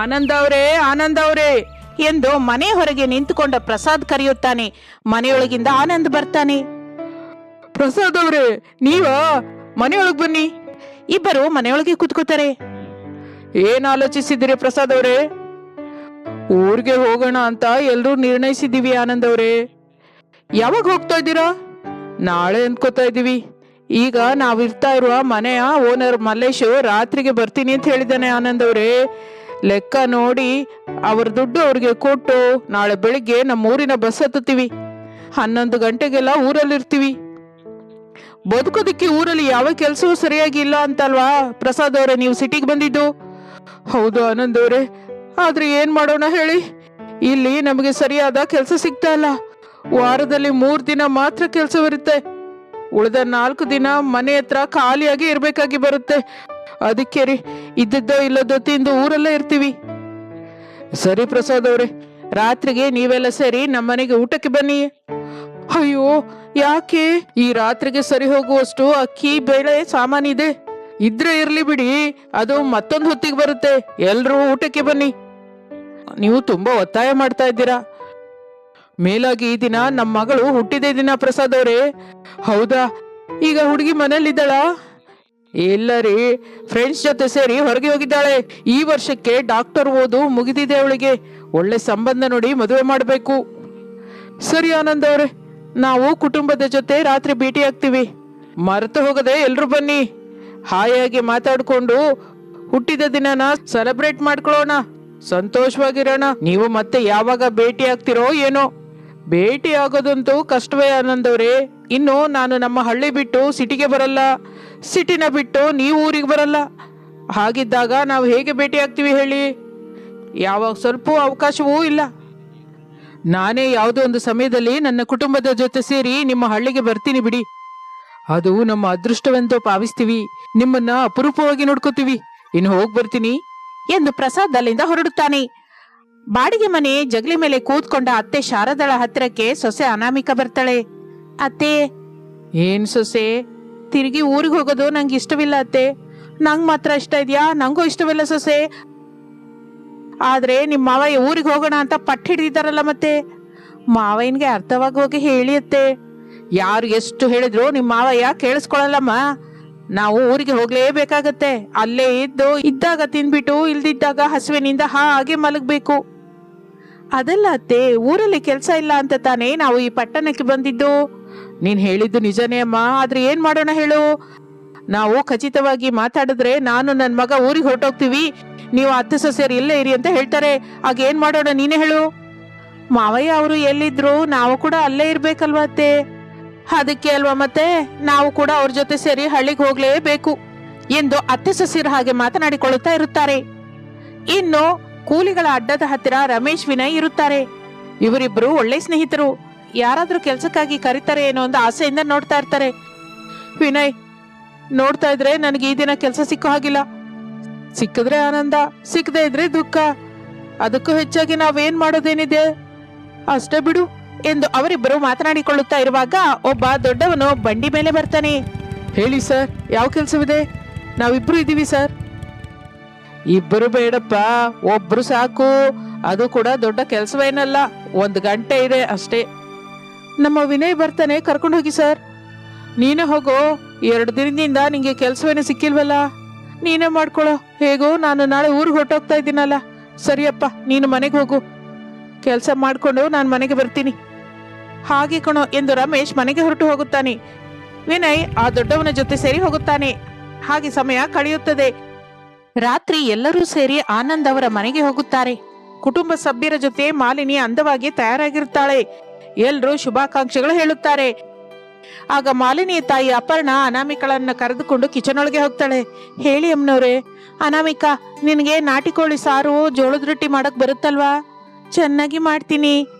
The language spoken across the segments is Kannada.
ಆನಂದ್ ಅವರೇ ಎಂದು ಮನೆ ಹೊರಗೆ ನಿಂತುಕೊಂಡ ಪ್ರಸಾದ್ ಕರೆಯುತ್ತಾನೆ. ಮನೆಯೊಳಗಿಂದ ಆನಂದ್ ಬರ್ತಾನೆ. ಪ್ರಸಾದ್ ಅವರೇ, ನೀವಾ? ಮನೆಯೊಳಗೆ ಬನ್ನಿ. ಇಬ್ಬರು ಮನೆಯೊಳಗೆ ಕೂತ್ಕೋತಾರೆ. ಏನ್ ಆಲೋಚಿಸಿದ್ದೀರಿ ಪ್ರಸಾದ್ ಅವರೇ? ಊರಿಗೆ ಹೋಗೋಣ ಅಂತ ಎಲ್ರೂ ನಿರ್ಣಯಿಸಿದ್ದೀವಿ ಆನಂದ್ ಅವರೇ. ಯಾವಾಗ ಹೋಗ್ತಾ ಇದ್ದೀರಾ? ನಾಳೆ ಅಂದ್ಕೋತಾ ಇದ್ದೀವಿ. ಈಗ ನಾವಿರ್ತಾ ಇರುವ ಮನೆಯ ಓನರ್ ಮಲ್ಲೇಶ್ ರಾತ್ರಿಗೆ ಬರ್ತೀನಿ ಅಂತ ಹೇಳಿದ್ದಾನೆ ಆನಂದ್ ಅವರೇ. ಲೆಕ್ಕ ನೋಡಿ ಅವ್ರ ದುಡ್ಡು ಅವ್ರಿಗೆ ಕೊಟ್ಟು ನಾಳೆ ಬೆಳಿಗ್ಗೆ ನಮ್ಮ ಊರಿನ ಬಸ್ ಹತ್ತುತ್ತೀವಿ. 11 ಗಂಟೆಗೆಲ್ಲ ಊರಲ್ಲಿರ್ತೀವಿ. ಬದುಕೋದಕ್ಕೆ ಊರಲ್ಲಿ ಯಾವ ಕೆಲಸವೂ ಸರಿಯಾಗಿ ಇಲ್ಲ ಅಂತಲ್ವಾ ಪ್ರಸಾದ್ ಅವರೇ ನೀವು ಸಿಟಿಗೆ ಬಂದಿದ್ದು? ಹೌದು ಆನಂದ್ ಅವರೇ, ಆದ್ರೆ ಏನ್ ಮಾಡೋಣ ಹೇಳಿ, ಇಲ್ಲಿ ನಮಗೆ ಸರಿಯಾದ ಕೆಲಸ ಸಿಗ್ತಾ ಇಲ್ಲ. ವಾರದಲ್ಲಿ 3 ದಿನ ಮಾತ್ರ ಕೆಲಸವಿರುತ್ತೆ. ಉಳಿದ 4 ದಿನ ಮನೆ ಹತ್ರ ಖಾಲಿಯಾಗಿ ಇರ್ಬೇಕಾಗಿ ಬರುತ್ತೆ. ಅದಕ್ಕೆ ರೀ, ಇದ್ದದ್ದೋ ಇಲ್ಲದೋ ತಿಂದು ಊರಲ್ಲೇ ಇರ್ತೀವಿ. ಸರಿ ಪ್ರಸಾದ್ ಅವ್ರೆ, ರಾತ್ರಿಗೆ ನೀವೆಲ್ಲ ಸೇರಿ ನಮ್ಮನೆಗೆ ಊಟಕ್ಕೆ ಬನ್ನಿ. ಅಯ್ಯೋ ಯಾಕೆ? ಈ ರಾತ್ರಿಗೆ ಸರಿ ಹೋಗುವಷ್ಟು ಅಕ್ಕಿ ಬೇಳೆ ಸಾಮಾನಿದೆ. ಇದ್ರೆ ಇರ್ಲಿ ಬಿಡಿ, ಅದು ಮತ್ತೊಂದು ಹೊತ್ತಿಗೆ ಬರುತ್ತೆ. ಎಲ್ರೂ ಊಟಕ್ಕೆ ಬನ್ನಿ. ನೀವು ತುಂಬಾ ಒತ್ತಾಯ ಮಾಡ್ತಾ ಇದ್ದೀರಾ. ಮೇಲಾಗಿ ಈ ದಿನ ನಮ್ಮ ಮಗಳು ಹುಟ್ಟಿದ ದಿನ ಪ್ರಸಾದ್ ಅವರೇ. ಹೌದಾ? ಈಗ ಹುಡುಗಿ ಮನೇಲಿದ್ದಾಳ? ಇಲ್ಲ ರೀ, ಫ್ರೆಂಡ್ಸ್ ಜೊತೆ ಸೇರಿ ಹೊರಗೆ ಹೋಗಿದ್ದಾಳೆ. ಈ ವರ್ಷಕ್ಕೆ ಡಾಕ್ಟರ್ ಓದು ಮುಗಿದಿದೆ ಅವಳಿಗೆ. ಒಳ್ಳೆ ಸಂಬಂಧ ನೋಡಿ ಮದುವೆ ಮಾಡಬೇಕು. ಸರಿ ಆನಂದ್ ಅವರೇ, ನಾವು ಕುಟುಂಬದ ಜೊತೆ ರಾತ್ರಿ ಭೇಟಿ ಆಗ್ತೀವಿ. ಮರೆತು ಹೋಗದೆ ಎಲ್ರು ಬನ್ನಿ. ಹಾಯಾಗಿ ಮಾತಾಡ್ಕೊಂಡು ಹುಟ್ಟಿದ ದಿನನ ಸೆಲೆಬ್ರೇಟ್ ಮಾಡ್ಕೊಳ್ಳೋಣ, ಸಂತೋಷವಾಗಿರೋಣ. ನೀವು ಮತ್ತೆ ಯಾವಾಗ ಭೇಟಿ ಆಗ್ತಿರೋ ಏನೋ. ಭೇಟಿ ಆಗೋದಂತೂ ಕಷ್ಟವೇ ಆನಂದ್ ಅವರೇ. ಇನ್ನು ನಾನು ನಮ್ಮ ಹಳ್ಳಿ ಬಿಟ್ಟು ಸಿಟಿಗೆ ಬರಲ್ಲ, ಸಿಟಿನ ಬಿಟ್ಟು ನೀವು ಊರಿಗೆ ಬರಲ್ಲ. ಹಾಗಿದ್ದಾಗ ನಾವು ಹೇಗೆ ಭೇಟಿ ಆಗ್ತೀವಿ ಹೇಳಿ? ಯಾವಾಗ ಸ್ವಲ್ಪ ಅವಕಾಶವೂ ಇಲ್ಲ. ನಾನೇ ಯಾವುದೋ ಒಂದು ಸಮಯದಲ್ಲಿ ನನ್ನ ಕುಟುಂಬದ ಜೊತೆ ಸೇರಿ ನಿಮ್ಮ ಹಳ್ಳಿಗೆ ಬರ್ತೀನಿ ಬಿಡಿ. ಅದು ನಮ್ಮ ಅದೃಷ್ಟವೆಂದು ಭಾವಿಸ್ತೀವಿ. ನಿಮ್ಮನ್ನ ಅಪರೂಪವಾಗಿ ನೋಡ್ಕೋತೀವಿ. ಇನ್ನು ಹೋಗಿ ಬರ್ತೀನಿ ಎಂದು ಪ್ರಸಾದ್ ಅಲ್ಲಿಂದ ಹೊರಡುತ್ತಾನೆ. ಬಾಡಿಗೆ ಮನೆ ಜಗಲಿ ಮೇಲೆ ಕೂತ್ಕೊಂಡ ಅತ್ತೆ ಶಾರದಳ ಹತ್ತಿರಕ್ಕೆ ಸೊಸೆ ಅನಾಮಿಕ ಬರ್ತಾಳೆ. ಅತ್ತೆ, ಏನ್ ಸೊಸೆ? ತಿರುಗಿ ಊರಿಗೆ ಹೋಗೋದು ನಂಗೆ ಇಷ್ಟವಿಲ್ಲ ಅತ್ತೆ. ನಂಗ್ ಮಾತ್ರ ಇಷ್ಟ ಇದೆಯಾ? ನಂಗೂ ಇಷ್ಟವಿಲ್ಲ ಸೊಸೆ. ಆದ್ರೆ ನಿಮ್ಮ ಮಾವಯ್ಯ ಊರಿಗೆ ಹೋಗೋಣ ಅಂತ ಪಟ್ಟು ಹಿಡಿದಿದ್ದಾರಲ್ಲ, ಮತ್ತೆ ಮಾವಯ್ಯನ್ಗೆ ಅರ್ಥವಾಗಿ ಹೋಗಿ ಹೇಳಿ ಅತ್ತೆ. ಯಾರು ಎಷ್ಟು ಹೇಳಿದ್ರು ನಿಮ್ಮ ಮಾವಯ್ಯ ಕೇಳಿಸ್ಕೊಳಲ್ಲಮ್ಮ. ನಾವು ಊರಿಗೆ ಹೋಗ್ಲೇಬೇಕಾಗತ್ತೆ. ಅಲ್ಲೇ ಇದ್ದಾಗ ತಿನ್ಬಿಟ್ಟು ಇಲ್ದಿದ್ದಾಗ ಹಸುವಿನಿಂದ ಹಾಗೆ ಮಲಗಬೇಕು. ಅದಲ್ಲ ಅತ್ತೆ, ಊರಲ್ಲಿ ಕೆಲಸ ಇಲ್ಲ ಅಂತ ತಾನೇ ನಾವು ಈ ಪಟ್ಟಣಕ್ಕೆ ಬಂದಿದ್ದು. ನೀನ್ ಹೇಳಿದ್ದು ನಿಜನೇ ಅಮ್ಮ, ಆದ್ರೆ ಏನ್ ಮಾಡೋಣ ಹೇಳು? ನಾವು ಖಚಿತವಾಗಿ ಮಾತಾಡಿದ್ರೆ ನಾನು ನನ್ನ ಮಗ ಊರಿಗೆ ಹೊರಟೋಗ್ತೀವಿ, ನೀವು ಅತ್ತೆ ಸೊಸೆಯರು ಇಲ್ಲೇ ಇರಿ ಅಂತ ಹೇಳ್ತಾರೆ. ಆಗ ಏನ್ ಮಾಡೋಣ ನೀನೇ ಹೇಳು? ಮಾವಯ್ಯ ಅವರು ಎಲ್ಲಿದ್ರು ನಾವು ಕೂಡ ಅಲ್ಲೇ ಇರ್ಬೇಕಲ್ವಾ ಅತ್ತೆ? ಅದಕ್ಕೆ ಅಲ್ವಾ ಮತ್ತೆ ನಾವು ಕೂಡ ಅವ್ರ ಜೊತೆ ಸೇರಿ ಹಳ್ಳಿಗೆ ಹೋಗ್ಲೇಬೇಕು ಎಂದು ಅತ್ತೆ ಸೊಸೆಯರು ಹಾಗೆ ಮಾತನಾಡಿಕೊಳ್ಳುತ್ತಾ ಇರುತ್ತಾರೆ. ಇನ್ನು ಕೂಲಿಗಳ ಅಡ್ಡದ ಹತ್ತಿರ ರಮೇಶ್ ವಿನಯ್ ಇರುತ್ತಾರೆ. ಇವರಿಬ್ರು ಒಳ್ಳೆ ಸ್ನೇಹಿತರು. ಯಾರಾದ್ರೂ ಕೆಲ್ಸಕ್ಕಾಗಿ ಕರೀತಾರೆ ಏನೋ ಒಂದು ಆಸೆಯಿಂದ ನೋಡ್ತಾ ಇರ್ತಾರೆ. ವಿನಯ್, ನೋಡ್ತಾ ಇದ್ರೆ ನನಗೆ ಈ ದಿನ ಕೆಲಸ ಸಿಕ್ಕೋ ಹಾಗಿಲ್ಲ. ಸಿಕ್ಕಿದ್ರೆ ಆನಂದ, ಸಿಕ್ಕದೆ ಇದ್ರೆ ದುಃಖ. ಅದಕ್ಕೂ ಹೆಚ್ಚಾಗಿ ನಾವೇನ್ ಮಾಡೋದೇನಿದೆ, ಅಷ್ಟೇ ಬಿಡು ಎಂದು ಅವರಿಬ್ಬರು ಮಾತನಾಡಿಕೊಳ್ಳುತ್ತಾ ಇರುವಾಗ ಒಬ್ಬ ದೊಡ್ಡವನು ಬಂಡಿ ಮೇಲೆ ಬರ್ತಾನೆ. ಹೇಳಿ ಸರ್, ಯಾವ ಕೆಲಸವಿದೆ? ನಾವಿಬ್ರು ಇದ್ದೀವಿ ಸರ್. ಇಬ್ಬರು ಬೇಡಪ್ಪ, ಒಬ್ರು ಸಾಕು. ಅದು ಕೂಡ ದೊಡ್ಡ ಕೆಲಸವೇನಲ್ಲ, 1 ಗಂಟೆ ಇದೆ ಅಷ್ಟೇ. ನಮ್ಮ ವಿನಯ್ ಬರ್ತಾನೆ, ಕರ್ಕೊಂಡು ಹೋಗಿ ಸರ್. ನೀನೇ ಹೋಗೋ, 2 ದಿನದಿಂದ ನಿಂಗೆ ಕೆಲಸವೇನು ಸಿಕ್ಕಿಲ್ವಲ್ಲ, ನೀನೇ ಮಾಡ್ಕೊಳ್ಳೋ. ಹೇಗೋ ನಾನು ನಾಳೆ ಊರಿಗೆ ಹೊರಟೋಗ್ತಾ ಇದ್ದೀನಲ್ಲ. ಸರಿಯಪ್ಪ, ನೀನು ಮನೆಗೆ ಹೋಗು. ಕೆಲಸ ಮಾಡ್ಕೊಂಡು ನಾನು ಮನೆಗೆ ಬರ್ತೀನಿ. ಹಾಗೆ ಕಣೋ ಎಂದು ರಮೇಶ್ ಮನೆಗೆ ಹೊರಟು ಹೋಗುತ್ತಾನೆ. ವಿನಯ್ ಆ ದೊಡ್ಡವನ ಜೊತೆ ಸೇರಿ ಹೋಗುತ್ತಾನೆ. ಹಾಗೆ ಸಮಯ ಕಳೆಯುತ್ತದೆ. ರಾತ್ರಿ ಎಲ್ಲರೂ ಸೇರಿ ಆನಂದ್ ಅವರ ಮನೆಗೆ ಹೋಗುತ್ತಾರೆ. ಕುಟುಂಬ ಸಭ್ಯರ ಜೊತೆ ಮಾಲಿನಿ ಅಂದವಾಗಿ ತಯಾರಾಗಿರುತ್ತಾಳೆ. ಎಲ್ರೂ ಶುಭಾಕಾಂಕ್ಷೆಗಳು ಹೇಳುತ್ತಾರೆ. ಆಗ ಮಾಲಿನಿಯ ತಾಯಿ ಅಪರ್ಣ ಅನಾಮಿಕಳನ್ನ ಕರೆದುಕೊಂಡು ಕಿಚನ್ ಒಳಗೆ ಹೋಗ್ತಾಳೆ. ಹೇಳಿ ಅಮ್ಮನವ್ರೆ. ಅನಾಮಿಕಾ, ನಿನಗೆ ನಾಟಿಕೋಳಿ ಸಾರು ಜೋಳದ ರೊಟ್ಟಿ ಮಾಡಕ್ ಬರುತ್ತಲ್ವಾ? ಚೆನ್ನಾಗಿ ಮಾಡ್ತೀನಿ.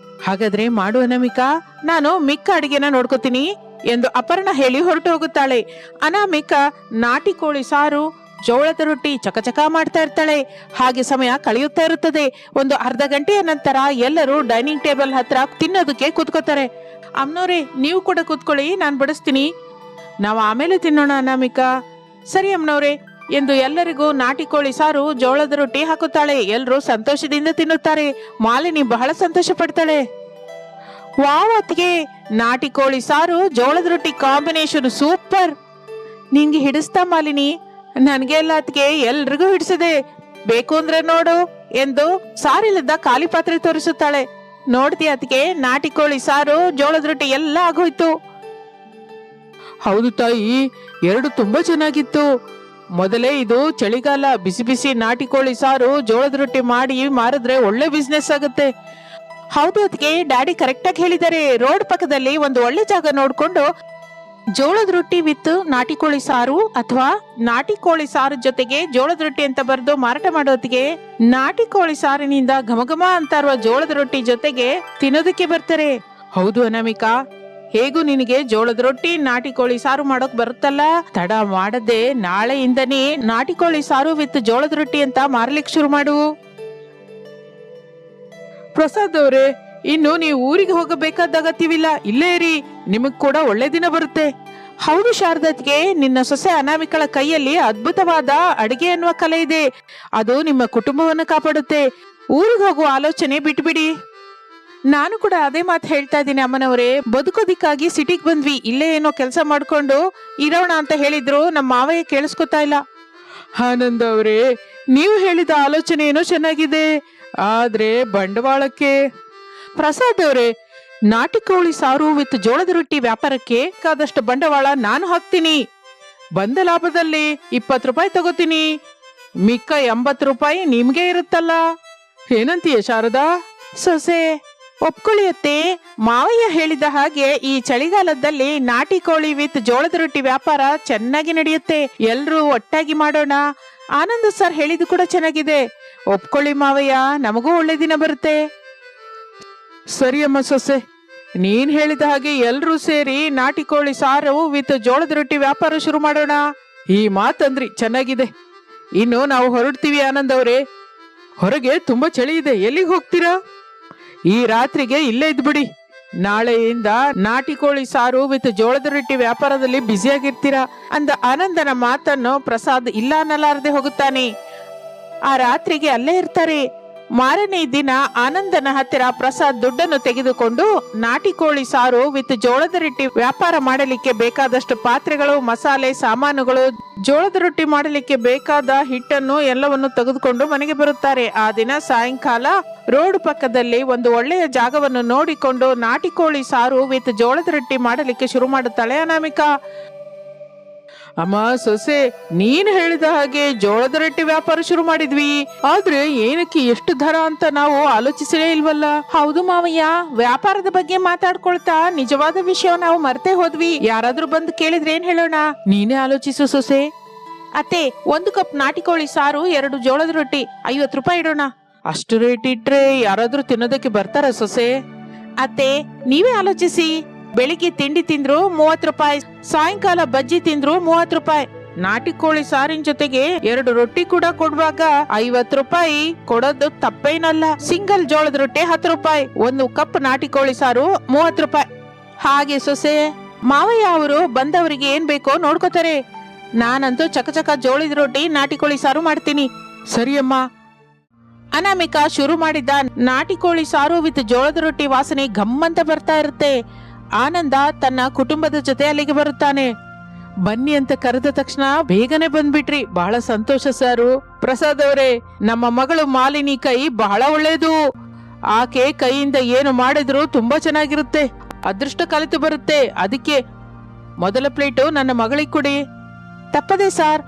ಹಾಗಾದ್ರೆ ಮಾಡು ಅನಾಮಿಕಾ, ನಾನು ಮಿಕ್ಕ ಅಡಿಗೆನ ನೋಡ್ಕೋತೀನಿ ಎಂದು ಅಪರ್ಣ ಹೇಳಿ ಹೊರಟು ಹೋಗುತ್ತಾಳೆ. ಅನಾಮಿಕಾ ನಾಟಿಕೋಳಿ ಸಾರು ಜೋಳದ ರೊಟ್ಟಿ ಚಕಚಕ ಮಾಡ್ತಾ ಇರ್ತಾಳೆ. ಹಾಗೆ ಸಮಯ ಕಳೆಯುತ್ತಾ ಇರುತ್ತದೆ. ಒಂದು ಅರ್ಧ ಗಂಟೆಯ ನಂತರ ಎಲ್ಲರೂ ಡೈನಿಂಗ್ ಟೇಬಲ್ ಹತ್ರ ತಿನ್ನೋದಕ್ಕೆ ಕೂತ್ಕೋತಾರೆ. ಅಮ್ಮನವ್ರೆ, ನೀವು ಕೂಡ ಕೂತ್ಕೊಳ್ಳಿ, ನಾನು ಬಡಿಸ್ತೀನಿ. ನಾವು ಆಮೇಲೆ ತಿನ್ನೋಣ ಅನಾಮಿಕಾ. ಸರಿ ಅಮ್ಮನವ್ರೆ. ಎಂದು ಎಲ್ಲರಿಗೂ ನಾಟಿ ಕೋಳಿ ಸಾರು ಜೋಳದ ರೊಟ್ಟಿ ಹಾಕುತ್ತಾಳೆ. ಎಲ್ಲರೂ ಸಂತೋಷದಿಂದ ತಿನ್ನುತ್ತಾರೆ. ಮಾಲಿನಿ ಬಹಳ ಸಂತೋಷ ಪಡ್ತಾಳೆ. ವಾವ್ ಅತ್ತಿಗೆ, ನಾಟಿ ಕೋಳಿ ಸಾರು ಜೋಳದ ರೊಟ್ಟಿ ಕಾಂಬಿನೇಷನ್ ಸೂಪರ್. ನಿನ್ಗೆ ಹಿಡಿಸ್ತಾ ಮಾಲಿನಿ? ನನ್ಗೆ ಎಲ್ಲ ಅತ್ತಿಗೆ, ಎಲ್ರಿಗೂ ಹಿಡಿಸಿದೆ, ಬೇಕು ಅಂದ್ರೆ ನೋಡು ಎಂದು ಸಾರಿಲ್ಲದ ಖಾಲಿ ಪಾತ್ರೆ ತೋರಿಸುತ್ತಾಳೆ. ನೋಡ್ತೀಯ ಅತ್ತಿಗೆ, ನಾಟಿ ಕೋಳಿ ಸಾರು ಜೋಳದ ರೊಟ್ಟಿ ಎಲ್ಲ ಆಗೋಯ್ತು. ಹೌದು ತಾಯಿ, ಎರಡು ತುಂಬಾ ಚೆನ್ನಾಗಿತ್ತು. ಮೊದಲೇ ಇದು ಚಳಿಗಾಲ, ಬಿಸಿ ಬಿಸಿ ನಾಟಿ ಕೋಳಿ ಸಾರು ಜೋಳದ ರೊಟ್ಟಿ ಮಾಡಿ ಮಾರಿದ್ರೆ ಒಳ್ಳೆ ಬಿಸ್ನೆಸ್ ಆಗುತ್ತೆ. ಹೌದು ಅದಕ್ಕೆ ಡ್ಯಾಡಿ ಕರೆಕ್ಟ್ ಆಗಿ ಹೇಳಿದ್ದಾರೆ. ರೋಡ್ ಪಕ್ಕದಲ್ಲಿ ಒಂದು ಒಳ್ಳೆ ಜಾಗ ನೋಡ್ಕೊಂಡು ಜೋಳದ ರೊಟ್ಟಿ ವಿತ್ ನಾಟಿ ಕೋಳಿ ಸಾರು ಅಥವಾ ನಾಟಿ ಕೋಳಿ ಸಾರು ಜೊತೆಗೆ ಜೋಳದ ರೊಟ್ಟಿ ಅಂತ ಬರೆದು ಮಾರಾಟ ಮಾಡೋದಿಗೆ ನಾಟಿ ಕೋಳಿ ಸಾರಿನಿಂದ ಘಮಘಮ ಅಂತ ಇರುವ ಜೋಳದ ರೊಟ್ಟಿ ಜೊತೆಗೆ ತಿನ್ನೋದಕ್ಕೆ ಬರ್ತಾರೆ. ಹೌದು ಅನಾಮಿಕಾ, ಹೇಗೂ ನಿನಗೆ ಜೋಳದ ರೊಟ್ಟಿ ನಾಟಿ ಕೋಳಿ ಸಾರು ಮಾಡೋಕ್ ಬರುತ್ತಲ್ಲ, ತಡ ಮಾಡದೆ ನಾಳೆಯಿಂದನೇ ನಾಟಿ ಕೋಳಿ ಸಾರು ವಿತ್ ಜೋಳದ ರೊಟ್ಟಿ ಅಂತ ಮಾರ್ಲಿಕ್ಕೆ ಶುರು ಮಾಡು. ಪ್ರಸಾದ್ ಅವರೇ, ಇನ್ನು ನೀವು ಊರಿಗೆ ಹೋಗಬೇಕಾದ ಅಗತ್ಯವಿಲ್ಲ, ಇಲ್ಲೇ ಇರಿ, ನಿಮಗ್ ಕೂಡ ಒಳ್ಳೆ ದಿನ ಬರುತ್ತೆ. ಹೌದು ಶಾರದತ್ಗೆ, ನಿನ್ನ ಸೊಸೆ ಅನಾಮಿಕಳ ಕೈಯಲ್ಲಿ ಅದ್ಭುತವಾದ ಅಡಿಗೆ ಎನ್ನುವ ಕಲೆ ಇದೆ. ಅದು ನಿಮ್ಮ ಕುಟುಂಬವನ್ನು ಕಾಪಾಡುತ್ತೆ. ಊರಿಗೆ ಹೋಗುವ ಆಲೋಚನೆ ಬಿಟ್ಬಿಡಿ. ನಾನು ಕೂಡ ಅದೇ ಮಾತು ಹೇಳ್ತಾ ಇದ್ದೀನಿ ಅಮ್ಮನವರೇ. ಬದುಕೋದಿಕ್ಕಾಗಿ ಸಿಟಿಗೆ ಬಂದ್ವಿ, ಇಲ್ಲೇ ಏನೋ ಕೆಲಸ ಮಾಡ್ಕೊಂಡು ಇರೋಣ ಅಂತ ಹೇಳಿದ್ರು. ನಮ್ಮ ಮಾವಯ್ಯ ಕೇಳಿಸ್ಕೊತಾ ಇಲ್ಲ. ಆನಂದ್ ಅವರೇ, ನೀವು ಹೇಳಿದ ಆಲೋಚನೆ ಏನೋ ಚೆನ್ನಾಗಿದೆ, ಆದ್ರೆ ಬಂಡವಾಳಕ್ಕೆ. ಪ್ರಸಾದ್ ಅವರೇ, ನಾಟಿ ಕೋಳಿ ಸಾರು ವಿತ್ ಜೋಳದ ರೊಟ್ಟಿ ವ್ಯಾಪಾರಕ್ಕೆ ಬೇಕಾದಷ್ಟು ಬಂಡವಾಳ ನಾನು ಹಾಕ್ತೀನಿ. ಬಂದ ಲಾಭದಲ್ಲಿ 20 ರೂಪಾಯಿ ತಗೋತೀನಿ, ಮಿಕ್ಕ 80 ರೂಪಾಯಿ ನಿಮ್ಗೆ ಇರುತ್ತಲ್ಲ. ಏನಂತೀಯ ಶಾರದಾ? ಸೊಸೆ ಒಪ್ಕೊಳ್ಳಿ ಅತ್ತೆ, ಮಾವಯ್ಯ ಹೇಳಿದ ಹಾಗೆ ಈ ಚಳಿಗಾಲದಲ್ಲಿ ನಾಟಿ ಕೋಳಿ ವಿತ್ ಜೋಳದ ರೊಟ್ಟಿ ವ್ಯಾಪಾರ ಚೆನ್ನಾಗಿ ನಡೆಯುತ್ತೆ. ಎಲ್ರೂ ಒಟ್ಟಾಗಿ ಮಾಡೋಣ. ಆನಂದ್ ಸರ್ ಹೇಳಿದ್ದು ಕೂಡ ಚೆನ್ನಾಗಿದೆ. ಒಪ್ಕೊಳ್ಳಿ ಮಾವಯ್ಯ, ನಮಗೂ ಒಳ್ಳೆ ದಿನ ಬರುತ್ತೆ. ಸರಿ ಅಮ್ಮ ಸೊಸೆ, ನೀನ್ ಹೇಳಿದ ಹಾಗೆ ಎಲ್ರೂ ಸೇರಿ ನಾಟಿ ಕೋಳಿ ಸಾರು ವಿತ್ ಜೋಳದ ರೊಟ್ಟಿ ವ್ಯಾಪಾರ ಶುರು ಮಾಡೋಣ. ಈ ಮಾತಂದ್ರಿ ಚೆನ್ನಾಗಿದೆ. ಇನ್ನು ನಾವು ಹೊರಡ್ತೀವಿ ಆನಂದ್ ಅವರೇ. ಹೊರಗೆ ತುಂಬಾ ಚಳಿ ಇದೆ, ಎಲ್ಲಿಗೆ ಹೋಗ್ತೀರಾ? ಈ ರಾತ್ರಿಗೆ ಇಲ್ಲೇ ಇದ್ಬಿಡಿ. ನಾಳೆಯಿಂದ ನಾಟಿ ಕೋಳಿ ಸಾರು ವಿತ್ ಜೋಳದ ರೊಟ್ಟಿ ವ್ಯಾಪಾರದಲ್ಲಿ ಬ್ಯುಸಿಯಾಗಿರ್ತೀರಾ ಅಂದ ಆನಂದನ ಮಾತನ್ನು ಪ್ರಸಾದ್ ಇಲ್ಲ ಅನ್ನಲಾರದೆ ಹೋಗುತ್ತಾನೆ. ಆ ರಾತ್ರಿಗೆ ಅಲ್ಲೇ ಇರ್ತಾರೆ. ಮಾರನೇ ದಿನ ಆನಂದನ ಹತ್ತಿರ ಪ್ರಸಾದ್ ದುಡ್ಡನ್ನು ತೆಗೆದುಕೊಂಡು ನಾಟಿ ಕೋಳಿ ಸಾರು ವಿತ್ ಜೋಳದ ರೊಟ್ಟಿ ವ್ಯಾಪಾರ ಮಾಡಲಿಕ್ಕೆ ಬೇಕಾದಷ್ಟು ಪಾತ್ರೆಗಳು, ಮಸಾಲೆ ಸಾಮಾನುಗಳು, ಜೋಳದ ರೊಟ್ಟಿ ಮಾಡಲಿಕ್ಕೆ ಬೇಕಾದ ಹಿಟ್ಟನ್ನು ಎಲ್ಲವನ್ನು ತೆಗೆದುಕೊಂಡು ಮನೆಗೆ ಬರುತ್ತಾರೆ. ಆ ದಿನ ಸಾಯಂಕಾಲ ರೋಡ್ ಪಕ್ಕದಲ್ಲಿ ಒಂದು ಒಳ್ಳೆಯ ಜಾಗವನ್ನು ನೋಡಿಕೊಂಡು ನಾಟಿ ಕೋಳಿ ಸಾರು ವಿತ್ ಜೋಳದ ರೊಟ್ಟಿ ಮಾಡಲಿಕ್ಕೆ ಶುರು ಮಾಡುತ್ತಾಳೆ ಅನಾಮಿಕಾ. ಅಮ್ಮ ಸೊಸೆ, ನೀನ್ ಹೇಳಿದ ಹಾಗೆ ಜೋಳದ ರೊಟ್ಟಿ ವ್ಯಾಪಾರ ಶುರು ಮಾಡಿದ್ವಿ, ಆದ್ರೆ ಏನಕ್ಕೆ ಎಷ್ಟು ದರ ಅಂತ ನಾವು ಆಲೋಚಿಸಲೇ ಇಲ್ವಲ್ಲ. ಹೌದು ಮಾವಯ್ಯ, ವ್ಯಾಪಾರದ ಬಗ್ಗೆ ಮಾತಾಡ್ಕೊಳ್ತಾ ನಿಜವಾದ ವಿಷಯ ನಾವು ಮರ್ತೇ ಹೋದ್ವಿ. ಯಾರಾದ್ರೂ ಬಂದು ಕೇಳಿದ್ರೆ ಏನ್ ಹೇಳೋಣ? ನೀನೇ ಆಲೋಚಿಸು ಸೊಸೆ. ಅತ್ತೆ, 1 ಕಪ್ ನಾಟಿ ಕೋಳಿ ಸಾರು, 2 ಜೋಳದ ರೊಟ್ಟಿ, 50 ರೂಪಾಯಿ ಇಡೋಣ. ಅಷ್ಟು ರೇಟ್ ಇಟ್ರೆ ಯಾರಾದ್ರೂ ತಿನ್ನೋದಕ್ಕೆ ಬರ್ತಾರ ಸೊಸೆ? ಅತ್ತೆ, ನೀವೇ ಆಲೋಚಿಸಿ. ಬೆಳಿಗ್ಗೆ ತಿಂಡಿ ತಿಂದ್ರು 30 ರೂಪಾಯಿ, ಸಾಯಂಕಾಲ ಬಜ್ಜಿ ತಿಂದ್ರು 30 ರೂಪಾಯಿ. ನಾಟಿ ಕೋಳಿ ಸಾರಿನ ಜೊತೆಗೆ 2 ರೊಟ್ಟಿ ಕೂಡ ಕೊಡುವಾಗ 50 ರೂಪಾಯಿ ಕೊಡೋದು ತಪ್ಪೇನಲ್ಲ. ಸಿಂಗಲ್ ಜೋಳದ ರೊಟ್ಟಿ 10 ರೂಪಾಯಿ, 1 ಕಪ್ ನಾಟಿ ಕೋಳಿ ಸಾರು 30 ರೂಪಾಯಿ. ಹಾಗೆ ಸೊಸೆ, ಮಾವಯ್ಯ ಅವರು ಬಂದವರಿಗೆ ಏನ್ ಬೇಕೋ ನೋಡ್ಕೋತಾರೆ. ನಾನಂತೂ ಚಕಚಕ ಜೋಳದ ರೊಟ್ಟಿ ನಾಟಿ ಕೋಳಿ ಸಾರು ಮಾಡ್ತೀನಿ. ಸರಿಯಮ್ಮ. ಅನಾಮಿಕಾ ಶುರು ಮಾಡಿದ್ದ ನಾಟಿ ಕೋಳಿ ಸಾರು ವಿತ್ ಜೋಳದ ರೊಟ್ಟಿ ವಾಸನೆ ಗಮ್ಮಂತ ಬರ್ತಾ ಇರುತ್ತೆ. ಆನಂದ ತನ್ನ ಕುಟುಂಬದ ಜೊತೆ ಅಲ್ಲಿಗೆ ಬರುತ್ತಾನೆ. ಬನ್ನಿ ಅಂತ ಕರೆದ ತಕ್ಷಣ ಬೇಗನೆ ಬಂದ್ಬಿಟ್ರಿ, ಬಹಳ ಸಂತೋಷ ಸಾರು. ಪ್ರಸಾದ್ ಅವರೇ, ನಮ್ಮ ಮಗಳು ಮಾಲಿನಿ ಕೈ ಬಹಳ ಒಳ್ಳೇದು. ಆಕೆ ಕೈಯಿಂದ ಏನು ಮಾಡಿದ್ರು ತುಂಬಾ ಚೆನ್ನಾಗಿರುತ್ತೆ, ಅದೃಷ್ಟ ಕಲಿತು ಬರುತ್ತೆ. ಅದಕ್ಕೆ ಮೊದಲ ಪ್ಲೇಟು ನನ್ನ ಮಗಳಿಗೆ ಕೊಡಿ. ತಪ್ಪದೆ ಸಾರ್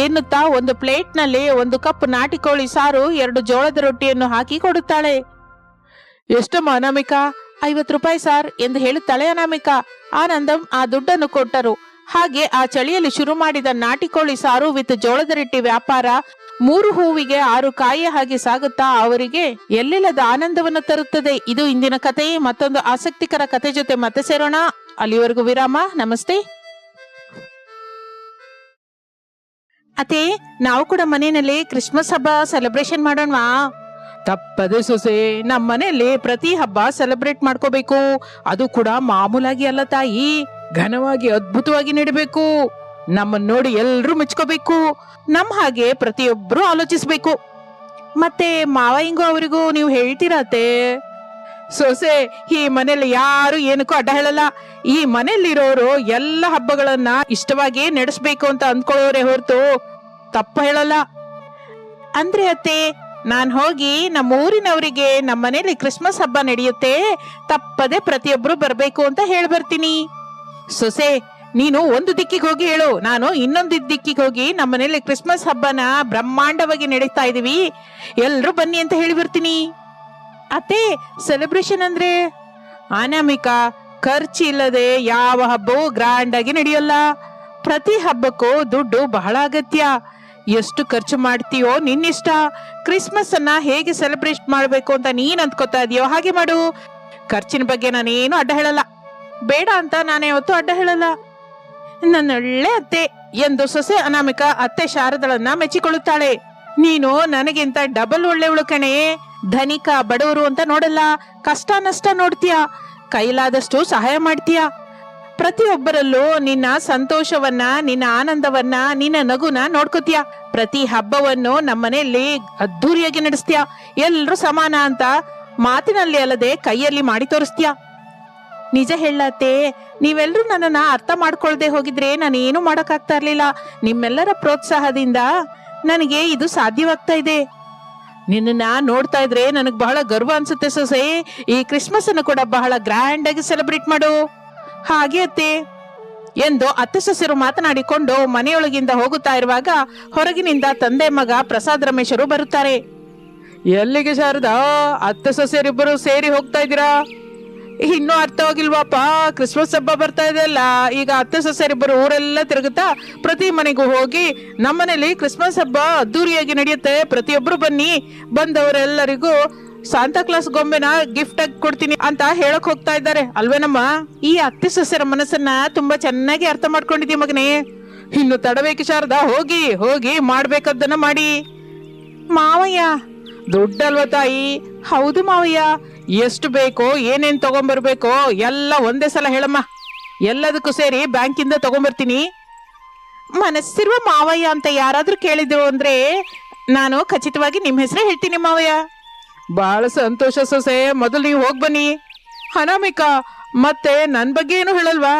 ಎನ್ನುತ್ತಾ 1 ಪ್ಲೇಟ್ ನಲ್ಲಿ 1 ಕಪ್ ನಾಟಿ ಕೋಳಿ ಸಾರು, 2 ಜೋಳದ ರೊಟ್ಟಿಯನ್ನು ಹಾಕಿ ಕೊಡುತ್ತಾಳೆ. ಎಷ್ಟಮ್ಮ ಅನಾಮಿಕಾ? 50 ರೂಪಾಯಿ ಸಾರ್ ಎಂದು ಹೇಳುತ್ತಾಳೆ ಅನಾಮಿಕಾ. ಆನಂದಂ ಆ ದುಡ್ಡನ್ನು ಕೊಟ್ಟರು. ಹಾಗೆ ಆ ಚಳಿಯಲ್ಲಿ ಶುರು ಮಾಡಿದ ನಾಟಿ ಕೋಳಿ ಸಾರು ವಿತ್ ಜೋಳದ ರೊಟ್ಟಿ ವ್ಯಾಪಾರ 3 ಹೂವಿಗೆ 6 ಕಾಯಿಯ ಹಾಗೆ ಸಾಗುತ್ತಾ ಅವರಿಗೆ ಎಲ್ಲಿಲ್ಲದ ಆನಂದವನ್ನು ತರುತ್ತದೆ. ಇದು ಇಂದಿನ ಕಥೆ. ಮತ್ತೊಂದು ಆಸಕ್ತಿಕರ ಕಥೆ ಜೊತೆ ಮತ್ತೆ ಸೇರೋಣ. ಅಲ್ಲಿವರೆಗೂ ವಿರಾಮ. ನಮಸ್ತೆ. ಅತ್ತೆ, ನಾವು ಕೂಡ ಮನೆಯಲ್ಲಿ ಕ್ರಿಸ್ಮಸ್ ಹಬ್ಬ ಸೆಲೆಬ್ರೇಷನ್ ಮಾಡೋಣವಾ? ತಪ್ಪದೆ ಸೊಸೆ, ನಮ್ಮ ಮನೆಯಲ್ಲಿ ಪ್ರತಿ ಹಬ್ಬ ಸೆಲೆಬ್ರೇಟ್ ಮಾಡ್ಕೋಬೇಕು. ಅದು ಕೂಡ ಮಾಮೂಲಾಗಿ ಅಲ್ಲ ತಾಯಿ, ಘನವಾಗಿ ಅದ್ಭುತವಾಗಿ ನಡಿಬೇಕು. ನಮ್ಮನ್ನ ನೋಡಿ ಎಲ್ರೂ ಮೆಚ್ಕೋಬೇಕು. ನಮ್ ಹಾಗೆ ಪ್ರತಿಯೊಬ್ರು ಆಲೋಚಿಸ್ಬೇಕು. ಮತ್ತೆ ಮಾವಯ್ಯಂಗೂ ಅವರಿಗೂ ನೀವು ಹೇಳ್ತೀರಾ ಅತ್ತೆ? ಸೊಸೆ, ಈ ಮನೇಲಿ ಯಾರು ಏನಕ್ಕೂ ಅಡ್ಡ ಹೇಳಲ್ಲ. ಈ ಮನೇಲಿರೋರು ಎಲ್ಲ ಹಬ್ಬಗಳನ್ನ ಇಷ್ಟವಾಗಿ ನಡೆಸ್ಬೇಕು ಅಂತ ಅಂದ್ಕೊಳ್ಳೋರೆ ಹೊರತು ತಪ್ಪ ಹೇಳಲ್ಲ. ಅಂದ್ರೆ ಅತ್ತೆ, ನಾನ್ ಹೋಗಿ ನಮ್ಮ ಊರಿನವರಿಗೆ ನಮ್ಮ ಮನೇಲಿ ಕ್ರಿಸ್ಮಸ್ ಹಬ್ಬ ನಡೆಯುತ್ತೆ, ತಪ್ಪದೆ ಪ್ರತಿಯೊಬ್ರು ಬರ್ಬೇಕು ಅಂತ ಹೇಳ್ಬರ್ತೀನಿ. ಸೊಸೆ, ನೀನು ಒಂದು ದಿಕ್ಕಿಗೆ ಹೋಗಿ ಹೇಳು, ನಾನು ಇನ್ನೊಂದು ದಿಕ್ಕಿಗೆ ಹೋಗಿ ನಮ್ಮ ಮನೇಲಿ ಕ್ರಿಸ್ಮಸ್ ಹಬ್ಬನ ಬ್ರಹ್ಮಾಂಡವಾಗಿ ನಡೀತಾ ಇದೀವಿ, ಎಲ್ರು ಬನ್ನಿ ಅಂತ ಹೇಳಿ ಬರ್ತೀನಿ. ಅತ್ತೆ, ಸೆಲೆಬ್ರೇಷನ್ ಅಂದ್ರೆ ಅನಾಮಿಕಾ, ಖರ್ಚಿಲ್ಲದೆ ಯಾವ ಹಬ್ಬವೂ ಗ್ರ್ಯಾಂಡ್ ಆಗಿ ನಡೆಯಲ್ಲ. ಪ್ರತಿ ಹಬ್ಬಕ್ಕೂ ದುಡ್ಡು ಬಹಳ ಅಗತ್ಯ. ಎಷ್ಟು ಖರ್ಚು ಮಾಡ್ತೀಯೋ ನಿನ್ನಿಷ್ಟ. ಕ್ರಿಸ್ಮಸ್ ಅನ್ನ ಹೇಗೆ ಸೆಲೆಬ್ರೇಟ್ ಮಾಡ್ಬೇಕು ಅಂತ ನೀನ್ ಅಂದ್ಕೋತಾ ಇದೀಯೋ ಹಾಗೆ ಮಾಡು. ಖರ್ಚಿನ ಬಗ್ಗೆ ನಾನೇನು ಅಡ್ಡ ಹೇಳಲ್ಲ, ಬೇಡ ಅಂತ ನಾನೇ ಯಾವತ್ತೂ ಅಡ್ಡ ಹೇಳಲ್ಲ. ನನ್ನ ಒಳ್ಳೆ ಅತ್ತೆ ಎಂದು ಸೊಸೆ ಅನಾಮಿಕಾ ಅತ್ತೆ ಶಾರದಳನ್ನ ಮೆಚ್ಚಿಕೊಳ್ಳುತ್ತಾಳೆ. ನೀನು ನನಗಿಂತ ಡಬಲ್ ಒಳ್ಳೆವಳು ಕಣೆ. ಧನಿಕ ಬಡವರು ಅಂತ ನೋಡಲ್ಲ, ಕಷ್ಟ ನಷ್ಟ ನೋಡ್ತೀಯ, ಕೈಲಾದಷ್ಟು ಸಹಾಯ ಮಾಡ್ತೀಯ. ಪ್ರತಿಯೊಬ್ಬರಲ್ಲೂ ನಿನ್ನ ಸಂತೋಷವನ್ನ, ನಿನ್ನ ಆನಂದವನ್ನ, ನಿನ್ನ ನಗುನ ನೋಡ್ಕೋತೀಯ. ಪ್ರತಿ ಹಬ್ಬವನ್ನು ನಮ್ಮನೆಯಲ್ಲಿ ಅದ್ದೂರಿಯಾಗಿ ನಡೆಸ್ತೀಯ. ಎಲ್ರು ಸಮಾನ ಅಂತ ಮಾತಿನಲ್ಲಿ ಅಲ್ಲದೆ ಕೈಯಲ್ಲಿ ಮಾಡಿ ತೋರಿಸ್ತೀಯ. ನಿಜ ಹೇಳತ್ತೆ, ನೀವೆಲ್ಲರೂ ನನ್ನನ್ನ ಅರ್ಥ ಮಾಡ್ಕೊಳ್ದೆ ಹೋಗಿದ್ರೆ ನಾನೇನು ಮಾಡಕ್ಕಾಗ್ತಾ ಇರ್ಲಿಲ್ಲ. ನಿಮ್ಮೆಲ್ಲರ ಪ್ರೋತ್ಸಾಹದಿಂದ ನನಗೆ ಇದು ಸಾಧ್ಯವಾಗ್ತಾ ಇದೆ. ನಿನ್ನ ನೋಡ್ತಾ ಇದ್ರೆ ನನಗ್ ಬಹಳ ಗರ್ವ ಅನ್ಸುತ್ತೆ ಸೊಸೆ. ಈ ಕ್ರಿಸ್ಮಸ್ ಅನ್ನು ಕೂಡ ಬಹಳ ಗ್ರ್ಯಾಂಡ್ ಆಗಿ ಸೆಲೆಬ್ರೇಟ್ ಮಾಡು. ಹಾಗೆ ಅತ್ತೆ ಎಂದು ಅತ್ತೆ ಸೊಸೆರು ಮಾತನಾಡಿಕೊಂಡು ಮನೆಯೊಳಗಿಂದ ಹೋಗುತ್ತಾ ಇರುವಾಗ ಹೊರಗಿನಿಂದ ತಂದೆ ಮಗ ಪ್ರಸಾದ್ ರಮೇಶರು ಬರುತ್ತಾರೆ. ಎಲ್ಲಿಗೆ ಶಾರದಾ, ಅತ್ತೆ ಸೊಸೆಯರಿಬ್ಬರು ಸೇರಿ ಹೋಗ್ತಾ ಇದ್ದೀರಾ? ಇನ್ನೂ ಅರ್ಥವಾಗಿಲ್ವಾಪ, ಕ್ರಿಸ್ಮಸ್ ಹಬ್ಬ ಬರ್ತಾ ಇದೆ ಅಲ್ಲ, ಈಗ ಅತ್ತೆ ಸೊಸೆಯರಿಬ್ಬರು ಊರೆಲ್ಲ ತಿರುಗುತ್ತಾ ಪ್ರತಿ ಮನೆಗೂ ಹೋಗಿ ನಮ್ಮನೇಲಿ ಕ್ರಿಸ್ಮಸ್ ಹಬ್ಬ ಅದ್ದೂರಿಯಾಗಿ ನಡೆಯುತ್ತೆ, ಪ್ರತಿಯೊಬ್ರು ಬನ್ನಿ, ಬಂದವರೆಲ್ಲರಿಗೂ ಸಾಂತಾ ಕ್ಲಾಸ್ ಗೊಂಬೆನ ಗಿಫ್ಟ್ ಆಗಿ ಕೊಡ್ತೀನಿ ಅಂತ ಹೇಳಕ್ ಹೋಗ್ತಾ ಇದ್ದಾರೆ ಅಲ್ವೇನಮ್ಮ? ಈ ಅತ್ತೆ ಸೊಸೆರ ಮನಸ್ಸನ್ನ ತುಂಬಾ ಚೆನ್ನಾಗಿ ಅರ್ಥ ಮಾಡ್ಕೊಂಡಿದ್ದೀವಿ ಮಗನೇ. ಇನ್ನು ತಡಬೇಕು ಶಾರದಾ, ಹೋಗಿ ಹೋಗಿ ಮಾಡ್ಬೇಕದ್ದನ್ನ ಮಾಡಿ. ಮಾವಯ್ಯ, ದುಡ್ಡಲ್ವ ತಾಯಿ? ಹೌದು ಮಾವಯ್ಯ, ಎಷ್ಟು ಬೇಕೋ ಏನೇನ್ ತಗೊಂಡ್ಬರ್ಬೇಕೋ ಎಲ್ಲ ಒಂದೇ ಸಲ ಹೇಳಮ್ಮ, ಎಲ್ಲದಕ್ಕೂ ಸೇರಿ ಬ್ಯಾಂಕಿಂದ ತಗೊಂಡ್ಬರ್ತೀನಿ. ಮನಸ್ಸಿರುವ ಮಾವಯ್ಯ ಅಂತ ಯಾರಾದ್ರೂ ಕೇಳಿದ್ರು ಅಂದ್ರೆ ನಾನು ಖಚಿತವಾಗಿ ನಿಮ್ ಹೆಸರೇ ಹೇಳ್ತೀನಿ ಮಾವಯ್ಯ. ಬಹಳ ಸಂತೋಷ ಸೊಸೆ, ಮೊದಲು ನೀವು ಹೋಗ್ ಬನ್ನಿ. ಅನಾಮಿಕಾ, ಮತ್ತೆ ನನ್ ಬಗ್ಗೆ ಏನು ಹೇಳಲ್ವಾ?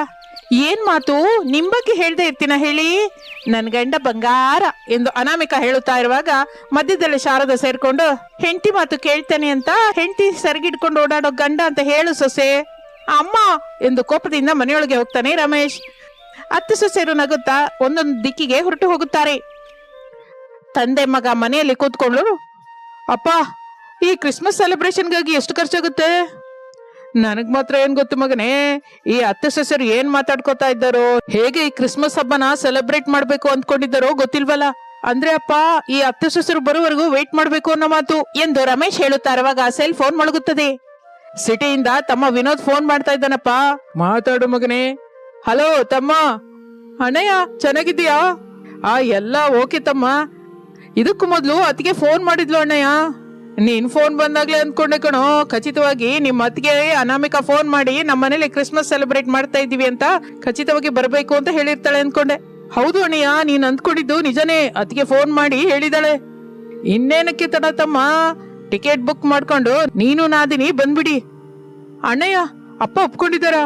ಏನ್ ಮಾತು, ನಿಮ್ ಬಗ್ಗೆ ಹೇಳ್ದೆ ಇರ್ತೀನ ಹೇಳಿ? ನನ್ ಗಂಡ ಬಂಗಾರ ಎಂದು ಅನಾಮಿಕಾ ಹೇಳುತ್ತಾ ಇರುವಾಗ ಮಧ್ಯದಲ್ಲಿ ಶಾರದ ಸೇರ್ಕೊಂಡು, ಹೆಂಡತಿ ಮಾತು ಕೇಳ್ತಾನೆ ಅಂತ ಹೆಂಡತಿ ಸೆರಗಿಡ್ಕೊಂಡು ಓಡಾಡೋ ಗಂಡ ಅಂತ ಹೇಳು ಸೊಸೆ. ಅಮ್ಮ ಎಂದು ಕೋಪದಿಂದ ಮನೆಯೊಳಗೆ ಹೋಗ್ತಾನೆ ರಮೇಶ್. ಅತ್ತೆ ಸೊಸೆರು ನಗುತ್ತಾ ಒಂದೊಂದು ದಿಕ್ಕಿಗೆ ಹೊರಟು ಹೋಗುತ್ತಾರೆ. ತಂದೆ ಮಗ ಮನೆಯಲ್ಲಿ ಕೂತ್ಕೊಂಡು, ಅಪ್ಪ, ಈ ಕ್ರಿಸ್ಮಸ್ ಸೆಲೆಬ್ರೇಷನ್ಗಾಗಿ ಎಷ್ಟು ಖರ್ಚಾಗುತ್ತೆ? ನನಗ್ ಮಾತ್ರ ಏನ್ ಗೊತ್ತು ಮಗನೇ, ಈ ಅತ್ತೆ ಸೊಸೆರು ಏನ್ ಮಾತಾಡ್ಕೋತಾ ಇದ್ದಾರೋ, ಹೇಗೆ ಈ ಕ್ರಿಸ್ಮಸ್ ಹಬ್ಬನ ಸೆಲೆಬ್ರೇಟ್ ಮಾಡ್ಬೇಕು ಅಂದ್ಕೊಂಡಿದ್ದಾರೋ ಗೊತ್ತಿಲ್ವಲ್ಲ. ಅಂದ್ರೆ ಅಪ್ಪ, ಈ ಅತ್ತೆ ಸೊಸೆರು ಬರುವವರೆಗೂ ವೇಟ್ ಮಾಡ್ಬೇಕು ಅನ್ನೋ ಮಾತು ಎಂದು ರಮೇಶ್ ಹೇಳುತ್ತಾ ಇರುವಾಗ ಸೆಲ್ ಫೋನ್ ಮೊಳಗುತ್ತದೆ. ಸಿಟಿಯಿಂದ ತಮ್ಮ ವಿನೋದ್ ಫೋನ್ ಮಾಡ್ತಾ ಇದ್ದಾನಪ್ಪ. ಮಾತಾಡು ಮಗನೇ. ಹಲೋ ತಮ್ಮ. ಅಣ್ಣಯ್ಯ, ಚೆನ್ನಾಗಿದ್ದೀಯಾ? ಎಲ್ಲ ಓಕೆ ತಮ್ಮ. ಇದಕ್ಕೂ ಮೊದ್ಲು ಅತ್ತಿಗೆ ಫೋನ್ ಮಾಡಿದ್ಲು ಅಣ್ಣಯ್ಯ. ನೀನ್ ಫೋನ್ ಬಂದಾಗ್ಲೇ ಅಂದ್ಕೊಂಡೆ ಕಣೋ, ಖಚಿತವಾಗಿ ನಿಮ್ಮ ಅತ್ತಿಗೆ ಅನಾಮಿಕಾ ಫೋನ್ ಮಾಡಿ ನಮ್ಮ ಮನೇಲಿ ಕ್ರಿಸ್ಮಸ್ ಸೆಲೆಬ್ರೇಟ್ ಮಾಡ್ತಾ ಇದೀವಿ ಅಂತ ಖಚಿತವಾಗಿ ಬರ್ಬೇಕು ಅಂತ ಹೇಳಿರ್ತಾಳೆ ಅನ್ಕೊಂಡೆ. ಹೌದು ಅಣ್ಣಯ್ಯ, ನೀನ್ ಅಂದ್ಕೊಂಡಿದ್ದು ನಿಜನೇ, ಅತ್ತಿಗೆ ಫೋನ್ ಮಾಡಿ ಹೇಳಿದಾಳೆ. ಇನ್ನೇನಕ್ಕೆ ತಡ ತಮ್ಮ, ಟಿಕೆಟ್ ಬುಕ್ ಮಾಡ್ಕೊಂಡು ನೀನು ನಾದಿನಿ ಬಂದ್ಬಿಡಿ. ಅಣ್ಣಯ್ಯ, ಅಪ್ಪ ಒಪ್ಕೊಂಡಿದಾರ?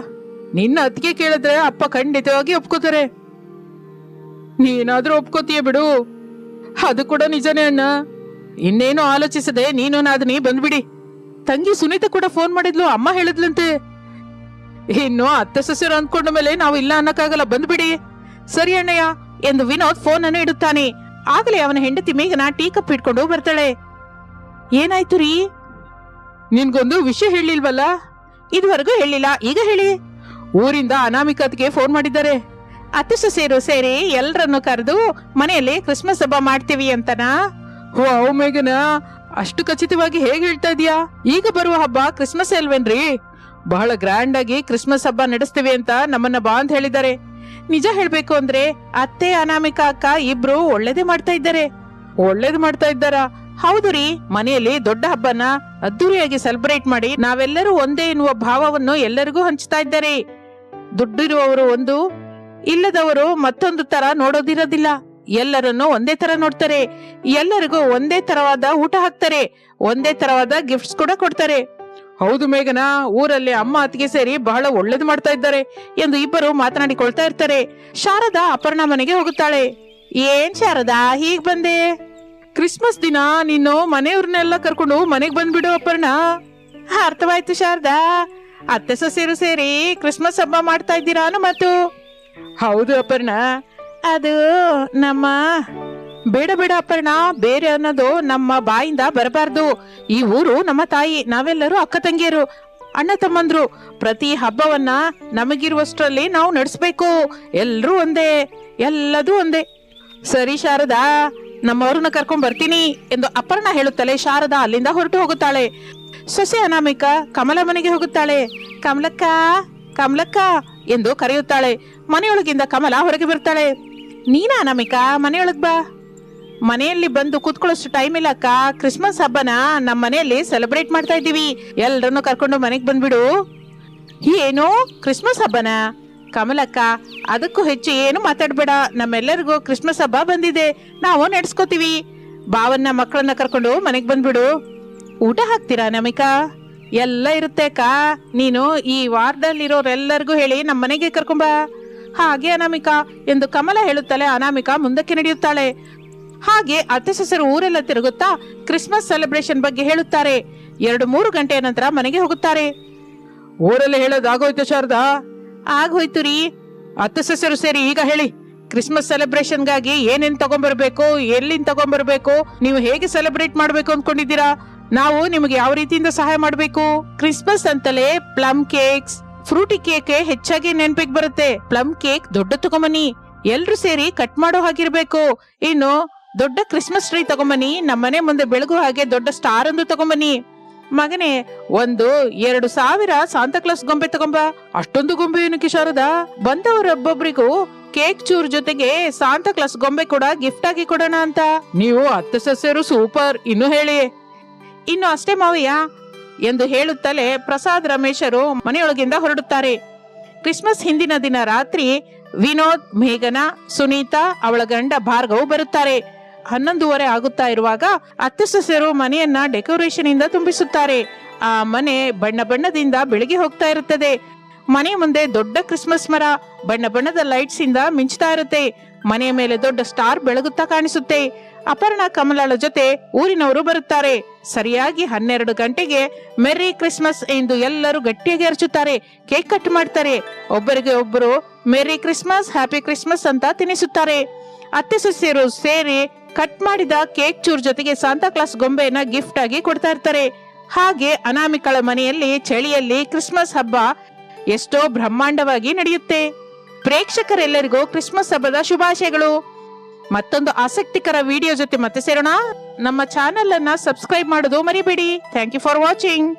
ನಿನ್ನ ಅತ್ತಿಗೆ ಕೇಳಿದ್ರೆ ಅಪ್ಪ ಖಂಡಿತವಾಗಿ ಒಪ್ಕೋತಾರೆ. ನೀನಾದ್ರೂ ಒಪ್ಕೋತೀಯ ಬಿಡು. ಅದು ಕೂಡ ನಿಜನೇ ಅಣ್ಣ. ಇನ್ನೇನು ಆಲೋಚಿಸದೆ ನೀನು ನಾದಿನಿ ಬಂದ್ಬಿಡಿ. ತಂಗಿ ಸುನೀತಾ ಕೂಡ ಫೋನ್ ಮಾಡಿದ್ಲು, ಅಮ್ಮ ಹೇಳಿದ್ಲಂತೆ. ಇನ್ನು ಅತ್ತೆ ಸೊಸೆರು ಅಂದ್ಕೊಂಡ ಮೇಲೆ ನಾವು ಇಲ್ಲ ಅನ್ನಕ್ಕಾಗಲ್ಲ, ಬಂದ್ಬಿಡಿ. ಸರಿ ಅಣ್ಣಯ್ಯ ಎಂದು ವಿನೋದ್ ಫೋನ್ ಅನ್ನು ಇಡುತ್ತಾನೆ. ಆಗಲೇ ಅವನ ಹೆಂಡತಿ ಮೇಘನ ಟೀ ಕಪ್ ಇಟ್ಕೊಂಡು ಬರ್ತಾಳೆ. ಏನಾಯ್ತು ರೀ? ನಿನ್ಗೊಂದು ವಿಷಯ ಹೇಳಿಲ್ವಲ್ಲ? ಇದುವರೆಗೂ ಹೇಳಿಲ್ಲ, ಈಗ ಹೇಳಿ. ಊರಿಂದ ಅನಾಮಿಕತ್ಗೆ ಫೋನ್ ಮಾಡಿದ್ದಾರೆ. ಅತ್ತೆ ಸೊಸೆರು ಸೇರಿ ಎಲ್ಲರನ್ನು ಕರೆದು ಮನೆಯಲ್ಲಿ ಕ್ರಿಸ್ಮಸ್ ಹಬ್ಬ ಮಾಡ್ತೀವಿ ಅಂತನಾ? ಓ ಮೇಘನ, ಅಷ್ಟು ಖಚಿತವಾಗಿ ಹೇಗೆ ಹೇಳ್ತಾ ಇದೀಯಾ? ಈಗ ಬರುವ ಹಬ್ಬ ಕ್ರಿಸ್ಮಸ್ ಅಲ್ವೇನ್ರಿ? ಬಹಳ ಗ್ರ್ಯಾಂಡ್ ಆಗಿ ಕ್ರಿಸ್ಮಸ್ ಹಬ್ಬ ನಡೆಸ್ತೀವಿ ಅಂತ ನಮ್ಮನ್ನ ಬಾ ಅಂತ ಹೇಳಿದ್ದಾರೆ. ನಿಜ ಹೇಳ್ಬೇಕು ಅಂದ್ರೆ ಅತ್ತೆ ಅನಾಮಿಕಾ ಅಕ್ಕ ಇಬ್ರು ಒಳ್ಳೇದೇ ಮಾಡ್ತಾ ಇದ್ದಾರೆ. ಒಳ್ಳೇದು ಮಾಡ್ತಾ ಇದ್ದಾರ? ಹೌದು ರೀ, ಮನೆಯಲ್ಲಿ ದೊಡ್ಡ ಹಬ್ಬನ ಅದ್ದೂರಿಯಾಗಿ ಸೆಲೆಬ್ರೇಟ್ ಮಾಡಿ ನಾವೆಲ್ಲರೂ ಒಂದೇ ಎನ್ನುವ ಭಾವವನ್ನು ಎಲ್ಲರಿಗೂ ಹಂಚ್ತಾ ಇದ್ದಾರೆ. ದುಡ್ಡಿರುವವರು ಒಂದು, ಇಲ್ಲದವರು ಮತ್ತೊಂದು ತರ ನೋಡೋದಿರೋದಿಲ್ಲ. ಎಲ್ಲರನ್ನು ಒಂದೇ ತರ ನೋಡ್ತಾರೆ, ಎಲ್ಲರಿಗೂ ಒಂದೇ ತರವಾದ ಊಟ ಹಾಕ್ತಾರೆ, ಒಂದೇ ತರವಾದ ಗಿಫ್ಟ್ಸ್ ಕೂಡ ಕೊಡ್ತಾರೆ. ಹೌದು ಮೇಘನಾ, ಊರಲ್ಲಿ ಅಮ್ಮ ಅತ್ತಿಗೆ ಸೇರಿ ಬಹಳ ಒಳ್ಳೇದು ಮಾಡ್ತಾ ಇದ್ದಾರೆ ಎಂದು ಇಬ್ಬರು ಮಾತನಾಡಿಕೊಳ್ತಾ ಇರ್ತಾರೆ. ಶಾರದಾ ಅಪರ್ಣಾ ಮನೆಗೆ ಹೋಗುತ್ತಾಳೆ. ಏನ್ ಶಾರದಾ ಹೀಗ್ ಬಂದೆ? ಕ್ರಿಸ್ಮಸ್ ದಿನ ನೀನು ಮನೆಯವ್ರನ್ನೆಲ್ಲ ಕರ್ಕೊಂಡು ಮನೆಗ್ ಬಂದ್ಬಿಡು ಅಪರ್ಣಾ. ಅರ್ಥವಾಯ್ತು ಶಾರದಾ, ಅತ್ತೆ ಸೊಸೆಯರು ಸೇರಿ ಕ್ರಿಸ್ಮಸ್ ಹಬ್ಬ ಮಾಡ್ತಾ ಇದ್ದೀರಾ ಮತ್ತು? ಹೌದು ಅಪರ್ಣಾ, ಅದು ನಮ್ಮ ಬೇಡ ಬೇಡ ಅಪರ್ಣಾ, ಬೇರೆ ಅನ್ನೋದು ನಮ್ಮ ಬಾಯಿಂದ ಬರಬಾರ್ದು. ಈ ಊರು ನಮ್ಮ ತಾಯಿ, ನಾವೆಲ್ಲರೂ ಅಕ್ಕ ತಂಗಿಯರು, ಅಣ್ಣ ತಮ್ಮಂದ್ರು. ಪ್ರತಿ ಹಬ್ಬವನ್ನ ನಮಗಿರುವಷ್ಟರಲ್ಲಿ ನಾವು ನಡೆಸ್ಬೇಕು. ಎಲ್ರೂ ಒಂದೇ, ಎಲ್ಲದೂ ಒಂದೇ. ಸರಿ ಶಾರದಾ, ನಮ್ಮವ್ರನ್ನ ಕರ್ಕೊಂಡ್ ಬರ್ತೀನಿ ಎಂದು ಅಪರ್ಣಾ ಹೇಳುತ್ತಲೇ ಶಾರದಾ ಅಲ್ಲಿಂದ ಹೊರಟು ಹೋಗುತ್ತಾಳೆ. ಸೊಸೆ ಅನಾಮಿಕ ಕಮಲ ಮನೆಗೆ ಹೋಗುತ್ತಾಳೆ. ಕಮಲಕ್ಕ ಕಮಲಕ್ಕ ಎಂದು ಕರೆಯುತ್ತಾಳೆ. ಮನೆಯೊಳಗಿಂದ ಕಮಲ ಹೊರಗೆ ಬರ್ತಾಳೆ. ನೀನಾ ಅನಾಮಿಕ, ಮನೆಯೊಳಗ್ ಬಾ. ಮನೆಯಲ್ಲಿ ಬಂದು ಕೂತ್ಕೊಳ್ಳೋಷ್ಟು ಟೈಮ್ ಇಲ್ಲ ಅಕ್ಕ, ಕ್ರಿಸ್ಮಸ್ ಹಬ್ಬನ ನಮ್ಮ ಮನೆಯಲ್ಲಿ ಸೆಲೆಬ್ರೇಟ್ ಮಾಡ್ತಾ ಇದ್ದೀವಿ, ಎಲ್ಲರನ್ನು ಕರ್ಕೊಂಡು ಮನೆಗ್ ಬಂದ್ಬಿಡು. ಏನು ಕ್ರಿಸ್ಮಸ್ ಹಬ್ಬನ? ಕಮಲಕ್ಕ, ಅದಕ್ಕೂ ಹೆಚ್ಚು ಏನು ಮಾತಾಡ್ಬೇಡ, ನಮ್ಮೆಲ್ಲರಿಗೂ ಕ್ರಿಸ್ಮಸ್ ಹಬ್ಬ ಬಂದಿದೆ, ನಾವು ನಡೆಸ್ಕೋತೀವಿ. ಬಾವನ್ನ ಮಕ್ಕಳನ್ನ ಕರ್ಕೊಂಡು ಮನೆಗ್ ಬಂದ್ಬಿಡು. ಊಟ ಹಾಕ್ತೀರಾ ಅನಾಮಿಕಾ? ಎಲ್ಲ ಇರುತ್ತೆ ಅಕ್ಕ, ನೀನು ಈ ವಾರದಲ್ಲಿರೋರೆಲ್ಲರಿಗೂ ಹೇಳಿ ನಮ್ಮ ಮನೆಗೆ ಕರ್ಕೊಂಬ. ಹಾಗೆ ಅನಾಮಿಕಾ ಎಂದು ಕಮಲ ಹೇಳುತ್ತಲೇ ಅನಾಮಿಕಾ ಮುಂದಕ್ಕೆ ನಡೆಯುತ್ತಾಳೆ. ಹಾಗೆ ಅತ್ತೆ ಸೊಸೆರು ಊರೆಲ್ಲ ತಿರುಗುತ್ತಾ ಕ್ರಿಸ್ಮಸ್ ಸೆಲೆಬ್ರೇಷನ್ ಬಗ್ಗೆ ಹೇಳುತ್ತಾರೆ. 2-3 ಗಂಟೆಯ ನಂತರ ಮನೆಗೆ ಹೋಗುತ್ತಾರೆ. ಊರಲ್ಲಿ ಹೇಳೋದಾಗೋಯ್ತು ಶಾರದಾ? ಆಗೋಯ್ತು ರೀ. ಅತ್ತೆ ಸೊಸೆರು ಸೇರಿ ಈಗ ಹೇಳಿ, ಕ್ರಿಸ್ಮಸ್ ಸೆಲೆಬ್ರೇಷನ್ಗಾಗಿ ಏನೇನ್ ತಗೊಂಡ್ಬರ್ಬೇಕು, ಎಲ್ಲಿಂದ ತಗೊಂಡ್ಬರ್ಬೇಕು, ನೀವು ಹೇಗೆ ಸೆಲೆಬ್ರೇಟ್ ಮಾಡ್ಬೇಕು ಅಂದ್ಕೊಂಡಿದ್ದೀರಾ, ನಾವು ನಿಮಗೆ ಯಾವ ರೀತಿಯಿಂದ ಸಹಾಯ ಮಾಡಬೇಕು? ಕ್ರಿಸ್ಮಸ್ ಅಂತಲೇ ಪ್ಲಮ್ ಕೇಕ್ಸ್, ಫ್ರೂಟಿ ಕೇಕ್ ಹೆಚ್ಚಾಗಿ ನೆನಪಿಗೆ ಬರುತ್ತೆ. ಪ್ಲಮ್ ಕೇಕ್ ದೊಡ್ಡ ತಗೊಂಬನ್ನಿ, ಎಲ್ರು ಸೇರಿ ಕಟ್ ಮಾಡೋ ಹಾಗಿರ್ಬೇಕು. ಇನ್ನು ದೊಡ್ಡ ಕ್ರಿಸ್ಮಸ್ ಟ್ರೀ ತಗೊಂಬನ್ನಿ, ನಮ್ಮನೆ ಮುಂದೆ ಬೆಳಗು ಹಾಗೆ ದೊಡ್ಡ ಸ್ಟಾರ್ ಒಂದು ತಗೊಂಬನ್ನಿ. ಮಗನೇ, 1-2 ಸಾಂತಾಕ್ಲಾಸ್ ಗೊಂಬೆ ತಗೊಂಬ. ಅಷ್ಟೊಂದು ಗೊಂಬೆ ಏನಕ್ಕೆ ಶಾರದಾ? ಬಂದವರೊಬ್ಬೊಬ್ರಿಗೂ ಕೇಕ್ ಚೂರ್ ಜೊತೆಗೆ ಸಾಂತಾಕ್ಲಾಸ್ ಗೊಂಬೆ ಕೂಡ ಗಿಫ್ಟ್ ಆಗಿ ಕೊಡೋಣ ಅಂತ. ನೀವು ಅತ್ತೆ ಸಸ್ಯರು ಸೂಪರ್, ಇನ್ನು ಹೇಳಿ. ಇನ್ನು ಅಷ್ಟೇ ಮಾವಯ್ಯ ಎಂದು ಹೇಳುತ್ತಲೇ ಪ್ರಸಾದ್ ರಮೇಶರು ಮನೆಯೊಳಗಿಂದ ಹೊರಡುತ್ತಾರೆ. ಕ್ರಿಸ್ಮಸ್ ಹಿಂದಿನ ದಿನ ರಾತ್ರಿ ವಿನೋದ್, ಮೇಘನಾ, ಸುನೀತಾ, ಅವಳ ಗಂಡ ಭಾರ್ಗವ್ ಬರುತ್ತಾರೆ. 11:30 ಆಗುತ್ತಾ ಇರುವಾಗ ಅತ್ತೆ ಸೊಸೆಯರು ಮನೆಯನ್ನ ಡೆಕೋರೇಷನ್ ಇಂದ ತುಂಬಿಸುತ್ತಾರೆ. ಆ ಮನೆ ಬಣ್ಣ ಬಣ್ಣದಿಂದ ಬೆಳಗಿ ಹೋಗ್ತಾ ಇರುತ್ತದೆ. ಮನೆ ಮುಂದೆ ದೊಡ್ಡ ಕ್ರಿಸ್ಮಸ್ ಮರ ಬಣ್ಣ ಬಣ್ಣದ ಲೈಟ್ಸ್ ಇಂದ ಮಿಂಚ್ತಾ ಇರುತ್ತೆ. ಮನೆಯ ಮೇಲೆ ದೊಡ್ಡ ಸ್ಟಾರ್ ಬೆಳಗುತ್ತಾ ಕಾಣಿಸುತ್ತೆ. ಅಪರ್ಣಾ ಕಮಲಾಳ ಜೊತೆ ಊರಿನವರು ಬರುತ್ತಾರೆ. ಸರಿಯಾಗಿ 12 ಗಂಟೆಗೆ ಮೆರ್ರಿ ಕ್ರಿಸ್ಮಸ್ ಎಂದು ಎಲ್ಲರೂ ಗಟ್ಟಿಯಾಗಿ ಅರಚುತ್ತಾರೆ. ಕೇಕ್ ಕಟ್ ಮಾಡ್ತಾರೆ. ಒಬ್ಬರಿಗೆ ಒಬ್ಬರು ಮೆರ್ರಿ ಕ್ರಿಸ್ಮಸ್, ಹ್ಯಾಪಿ ಕ್ರಿಸ್ಮಸ್ ಅಂತ ತಿನ್ನಿಸುತ್ತಾರೆ. ಅತ್ತೆ ಸೊಸೆಯರು ಸೇರಿ ಕಟ್ ಮಾಡಿದ ಕೇಕ್ ಚೂರ್ ಜೊತೆಗೆ ಸಾಂತಾಕ್ಲಾಸ್ ಗೊಂಬೆಯನ್ನ ಗಿಫ್ಟ್ ಆಗಿ ಕೊಡ್ತಾ ಇರ್ತಾರೆ. ಹಾಗೆ ಅನಾಮಿಕಳ ಮನೆಯಲ್ಲಿ ಚಳಿಯಲ್ಲಿ ಕ್ರಿಸ್ಮಸ್ ಹಬ್ಬ ಎಷ್ಟೋ ಬ್ರಹ್ಮಾಂಡವಾಗಿ ನಡೆಯುತ್ತೆ. ಪ್ರೇಕ್ಷಕರೆಲ್ಲರಿಗೂ ಕ್ರಿಸ್ಮಸ್ ಹಬ್ಬದ ಶುಭಾಶಯಗಳು. ಮತ್ತೊಂದು ಆಸಕ್ತಿಕರ ವಿಡಿಯೋ ಜೊತೆ ಮತ್ತೆ ಸೇರೋಣ. ನಮ್ಮ ಚಾನೆಲ್ ಅನ್ನ ಸಬ್ಸ್ಕ್ರೈಬ್ ಮಾಡೋದು ಮರಿಬೇಡಿ. Thank you for watching.